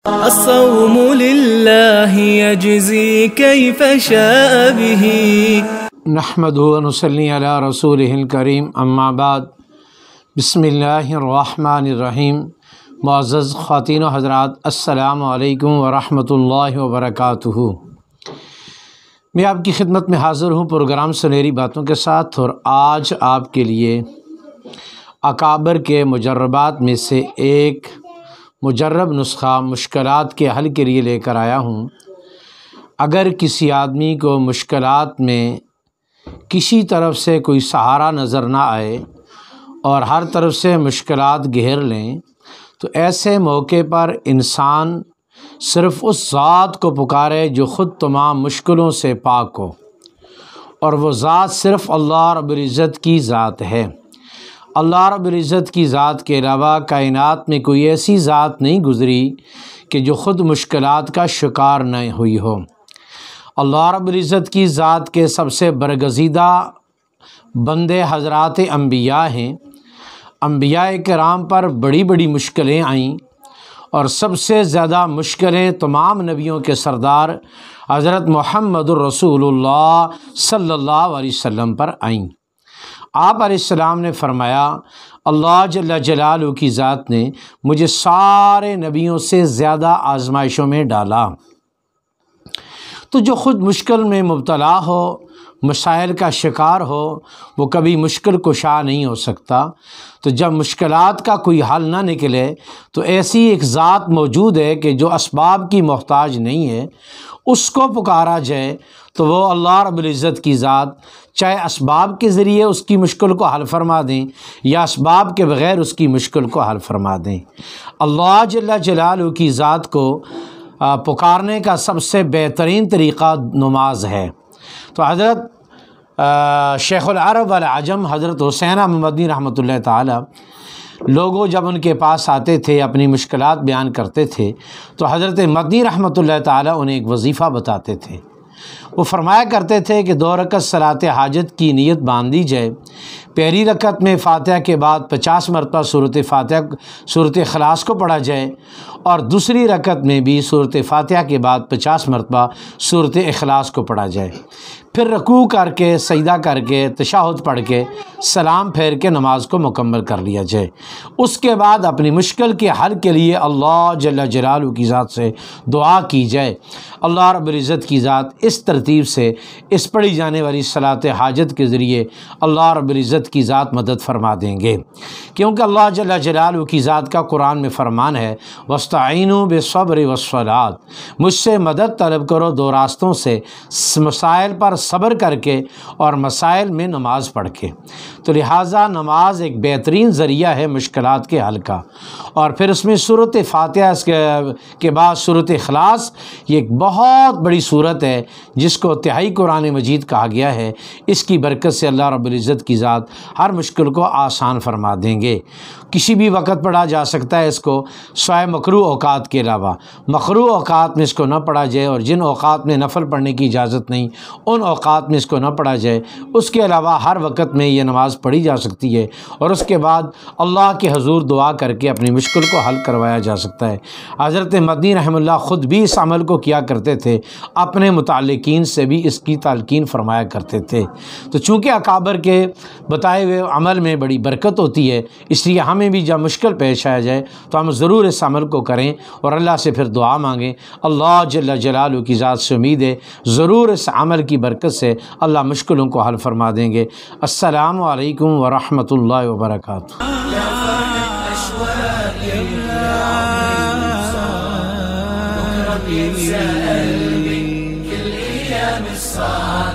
الصوم لله يجزي كيف شاء به نحمده ونصلي على رسوله الكريم اما بعد بسم اللہ الرحمن الرحیم۔ معزز خواتین و حضرات، السلام علیکم ورحمۃ اللہ وبرکاتہ۔ میں آپ کی خدمت میں حاضر ہوں پروگرام سنہری باتوں کے ساتھ، اور آج آپ کے لیے اکابر کے مجربات میں سے ایک مجرب نسخہ مشکلات کے حل کے لیے لے کر آیا ہوں۔ اگر کسی آدمی کو مشکلات میں کسی طرف سے کوئی سہارا نظر نہ آئے اور ہر طرف سے مشکلات گھیر لیں، تو ایسے موقع پر انسان صرف اس ذات کو پکارے جو خود تمام مشکلوں سے پاک ہو، اور وہ ذات صرف اللہ رب العزت کی ذات ہے۔ اللہ رب العزت کی ذات کے علاوہ کائنات میں کوئی ایسی ذات نہیں گزری کہ جو خود مشکلات کا شکار نہ ہوئی ہو۔ اللہ رب العزت کی ذات کے سب سے برگزیدہ بندے حضرات انبیاء ہیں۔ انبیاء کرام پر بڑی بڑی مشکلیں آئیں، اور سب سے زیادہ مشکلیں تمام نبیوں کے سردار حضرت محمد الرسول اللہ صلی اللہ علیہ وسلم پر آئیں۔ آپ علیہ السلام نے فرمایا، اللہ جل جلالہ کی ذات نے مجھے سارے نبیوں سے زیادہ آزمائشوں میں ڈالا۔ تو جو خود مشکل میں مبتلا ہو، مسائل کا شکار ہو، وہ کبھی مشکل کشا نہیں ہو سکتا۔ تو جب مشکلات کا کوئی حل نہ نکلے تو ایسی ایک ذات موجود ہے کہ جو اسباب کی محتاج نہیں ہے، اس کو پکارا جائے تو وہ اللہ رب العزت کی ذات چاہے اسباب کے ذریعے اس کی مشکل کو حل فرما دیں یا اسباب کے بغیر اس کی مشکل کو حل فرما دیں۔ اللہ جل جلالہ کی ذات کو پکارنے کا سب سے بہترین طریقہ نماز ہے۔ تو حضرت شیخ العرب والعجم حضرت حسین مدنی رحمۃ اللہ تعالی، لوگوں جب ان کے پاس آتے تھے اپنی مشکلات بیان کرتے تھے تو حضرت مدنی رحمۃ اللہ تعالی انہیں ایک وظیفہ بتاتے تھے۔ وہ فرمایا کرتے تھے کہ 2 رکعت صلاۃ حاجت کی نیت باندھ دی جائے۔ پہلی رکعت میں فاتحہ کے بعد 50 مرتبہ سورۃ اخلاص کو پڑھا جائے، اور دوسری رکعت میں بھی سورۃ فاتحہ کے بعد 50 مرتبہ سورۃ اخلاص کو پڑھا جائے۔ پھر رکوع کر کے، سجدہ کر کے، تشہد پڑھ کے، سلام پھیر کے نماز کو مکمل کر لیا جائے۔ اس کے بعد اپنی مشکل کے حل کے لیے اللہ جل جلالہ کی ذات سے دعا کی جائے۔ اللہ رب العزت کی ذات اس ترتیب سے اس پڑھی جانے والی صلاۃ حاجت کے ذریعے اللہ رب العزت کی ذات مدد فرما دیں گے، کیونکہ اللہ جل جلالہ کی ذات کا قرآن میں فرمان ہے، وَاسْتَعِینُوا بِالصَّبْرِ وَالصَّلَاةِ، مجھ سے مدد طلب کرو 2 راستوں سے، مسائل پر صبر کر کے اور مسائل میں نماز پڑھ کے۔ تو لہٰذا نماز ایک بہترین ذریعہ ہے مشکلات کے حل کا۔ اور پھر اس میں سورۃ فاتحہ کے بعد سورۃ اخلاص، یہ ایک بہت بڑی صورت ہے جس کو تہائی قرآن مجید کہا گیا ہے۔ اس کی برکت سے اللہ رب العزت کی ذات ہر مشکل کو آسان فرما دیں گے۔ کسی بھی وقت پڑھا جا سکتا ہے اس کو، سوائے مکروہ اوقات کے علاوہ۔ مکروہ اوقات میں اس کو نہ پڑھا جائے، اور جن اوقات میں نفل پڑھنے کی اجازت نہیں ان اوقات میں اس کو نہ پڑھا جائے۔ اس کے علاوہ ہر وقت میں یہ نماز پڑھی جا سکتی ہے، اور اس کے بعد اللہ کے حضور دعا کر کے اپنی مشکل کو حل کروایا جا سکتا ہے۔ حضرت مدنی رحمہ اللہ خود بھی اس عمل کو کیا کرتے تھے، اپنے متعلقین سے بھی اس کی تلقین فرمایا کرتے تھے۔ تو چونکہ اکابر کے بتائے ہوئے عمل میں بڑی برکت ہوتی ہے، اس لیے ہمیں بھی جب مشکل پیش آ جائے تو ہم ضرور اس عمل کو کریں اور اللہ سے پھر دعا مانگیں۔ اللہ جل جلالہ کی ذات سے امید ہے ضرور اس عمل کی برکت سے اللہ مشکلوں کو حل فرما دیں گے۔ السلام علیکم ورحمۃ اللہ وبرکاتہ۔ كل أيام الصلاة